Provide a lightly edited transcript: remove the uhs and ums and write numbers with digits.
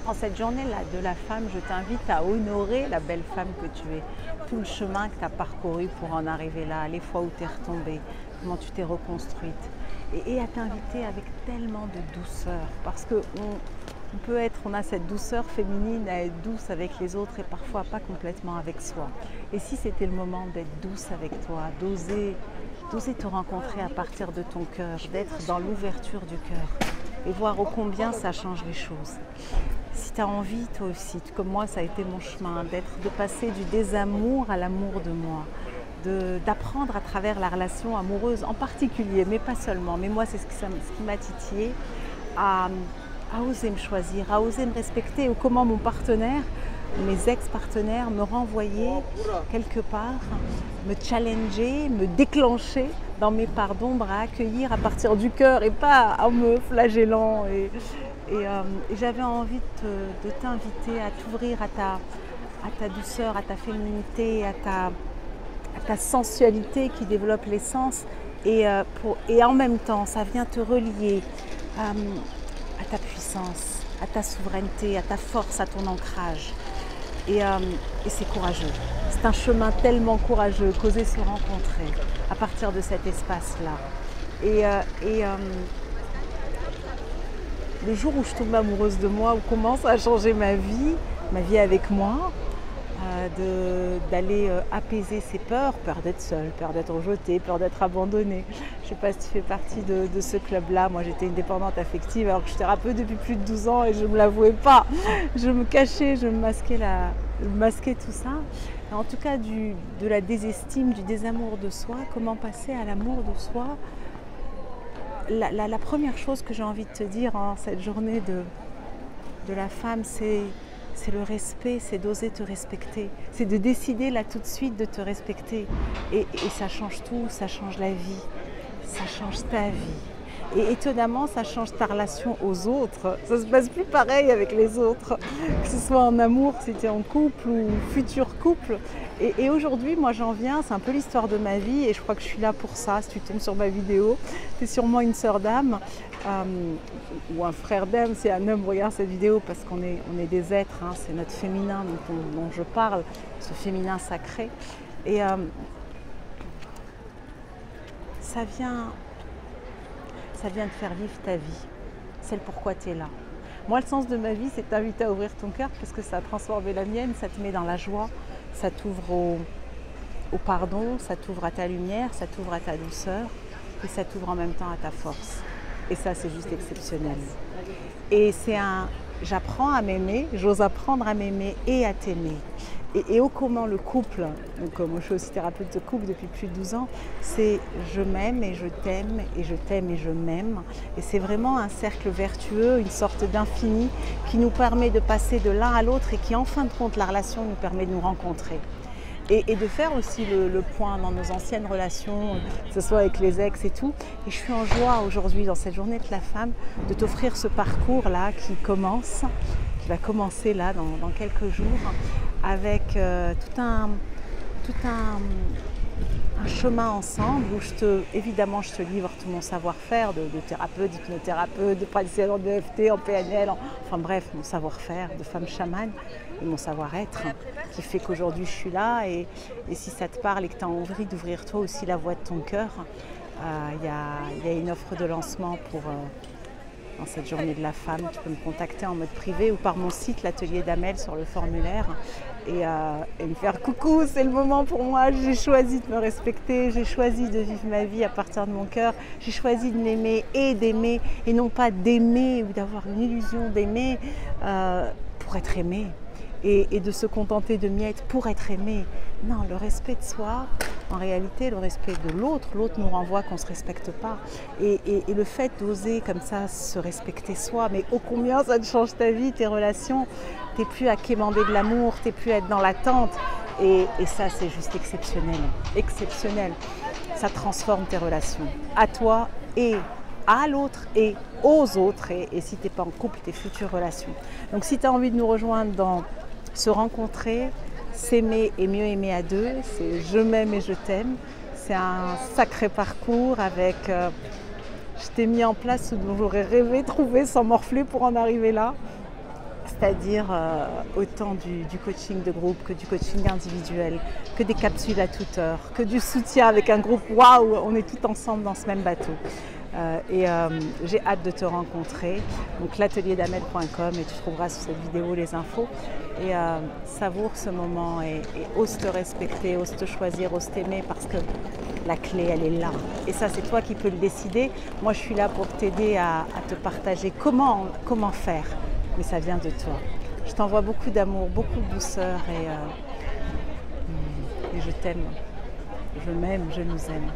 En cette journée-là de la femme, je t'invite à honorer la belle femme que tu es, tout le chemin que tu as parcouru pour en arriver là, les fois où tu es retombée, comment tu t'es reconstruite, et à t'inviter avec tellement de douceur, parce que on a cette douceur féminine à être douce avec les autres et parfois pas complètement avec soi. Et si c'était le moment d'être douce avec toi, d'oser te rencontrer à partir de ton cœur, d'être dans l'ouverture du cœur et voir ô combien ça change les choses. Si tu as envie, toi aussi, comme moi ça a été mon chemin, de passer du désamour à l'amour de moi, d'apprendre à travers la relation amoureuse en particulier, mais pas seulement, mais moi c'est ce qui m'a titillée, à oser me choisir, à oser me respecter, ou comment mon partenaire, mes ex-partenaires me renvoyaient quelque part, me challenger, me déclencher dans mes parts d'ombre à accueillir à partir du cœur et pas en me flagellant. Et j'avais envie de t'inviter à t'ouvrir à ta douceur, à ta féminité, à ta sensualité qui développe l'essence. Et en même temps, ça vient te relier à ta puissance, à ta souveraineté, à ta force, à ton ancrage. Et c'est courageux. C'est un chemin tellement courageux qu'oser se rencontrer à partir de cet espace-là. Le jour où je tombe amoureuse de moi, où commence à changer ma vie avec moi, d'aller apaiser ses peurs d'être seule, peur d'être rejetée, peur d'être abandonnée. Je ne sais pas si tu fais partie de ce club-là. Moi, j'étais une dépendante affective alors que je suis thérapeute depuis plus de 12 ans et je ne me l'avouais pas. Je me cachais, je me masquais tout ça. En tout cas, de la désestime, du désamour de soi, comment passer à l'amour de soi. La première chose que j'ai envie de te dire en cette journée de la femme, c'est le respect, c'est d'oser te respecter. C'est de décider là tout de suite de te respecter. Et ça change tout, ça change la vie, ça change ta vie. Et étonnamment, ça change ta relation aux autres. Ça se passe plus pareil avec les autres, que ce soit en amour, si tu es en couple ou futur couple. Et aujourd'hui, moi j'en viens, c'est un peu l'histoire de ma vie et je crois que je suis là pour ça. Si tu tombes sur ma vidéo, tu es sûrement une sœur d'âme ou un frère d'âme. Si un homme regarde cette vidéo, parce qu'on est des êtres, hein, c'est notre féminin dont je parle, ce féminin sacré. Et ça vient de faire vivre ta vie, celle pourquoi tu es là. Moi, le sens de ma vie, c'est t'inviter à ouvrir ton cœur parce que ça a transformé la mienne, ça te met dans la joie, ça t'ouvre au pardon, ça t'ouvre à ta lumière, ça t'ouvre à ta douceur et ça t'ouvre en même temps à ta force. Et ça, c'est juste exceptionnel. Et j'apprends à m'aimer, j'ose apprendre à m'aimer et à t'aimer. Et comment le couple, donc moi je suis aussi thérapeute de couple depuis plus de 12 ans, c'est je m'aime et je t'aime et je t'aime et je m'aime. Et c'est vraiment un cercle vertueux, une sorte d'infini qui nous permet de passer de l'un à l'autre et qui en fin de compte la relation nous permet de nous rencontrer. Et de faire aussi le point dans nos anciennes relations, que ce soit avec les ex et tout. Et je suis en joie aujourd'hui, dans cette journée de la femme, de t'offrir ce parcours-là qui va commencer là dans quelques jours, avec tout un chemin ensemble où évidemment je te livre tout mon savoir-faire de thérapeute, d'hypnothérapeute, de praticienne en EFT, en PNL, enfin bref, mon savoir-faire de femme chamane et mon savoir-être qui fait qu'aujourd'hui je suis là et si ça te parle et que tu as envie d'ouvrir toi aussi la voie de ton cœur, il y a une offre de lancement dans cette journée de la femme. Tu peux me contacter en mode privé ou par mon site, l'atelier d'Amel, sur le formulaire et me faire coucou, c'est le moment pour moi, j'ai choisi de me respecter, j'ai choisi de vivre ma vie à partir de mon cœur, j'ai choisi de m'aimer et d'aimer et non pas d'aimer ou d'avoir une illusion d'aimer pour être aimé et de se contenter de miettes pour être aimé. Non, le respect de soi, en réalité, le respect de l'autre nous renvoie qu'on ne se respecte pas. Et le fait d'oser comme ça se respecter soi, mais ô combien ça te change ta vie, tes relations, t'es plus à quémander de l'amour, t'es plus à être dans l'attente. Et ça, c'est juste exceptionnel, exceptionnel. Ça transforme tes relations, à toi et à l'autre et aux autres. Et si t'es pas en couple, tes futures relations. Donc si tu as envie de nous rejoindre dans se rencontrer, s'aimer et mieux aimer à deux, c'est je m'aime et je t'aime. C'est un sacré parcours avec, je t'ai mis en place ce dont j'aurais rêvé trouver sans morfler pour en arriver là. c'est-à-dire autant du coaching de groupe que du coaching individuel, que des capsules à toute heure, que du soutien avec un groupe. Waouh, on est tous ensemble dans ce même bateau. J'ai hâte de te rencontrer. Donc l'atelierdamed.com et tu trouveras sur cette vidéo les infos. Et savoure ce moment et ose te respecter, ose te choisir, ose t'aimer parce que la clé elle est là. Et ça c'est toi qui peux le décider. Moi je suis là pour t'aider à te partager comment faire. Mais ça vient de toi. Je t'envoie beaucoup d'amour, beaucoup de douceur et je t'aime. Je m'aime, je nous aime.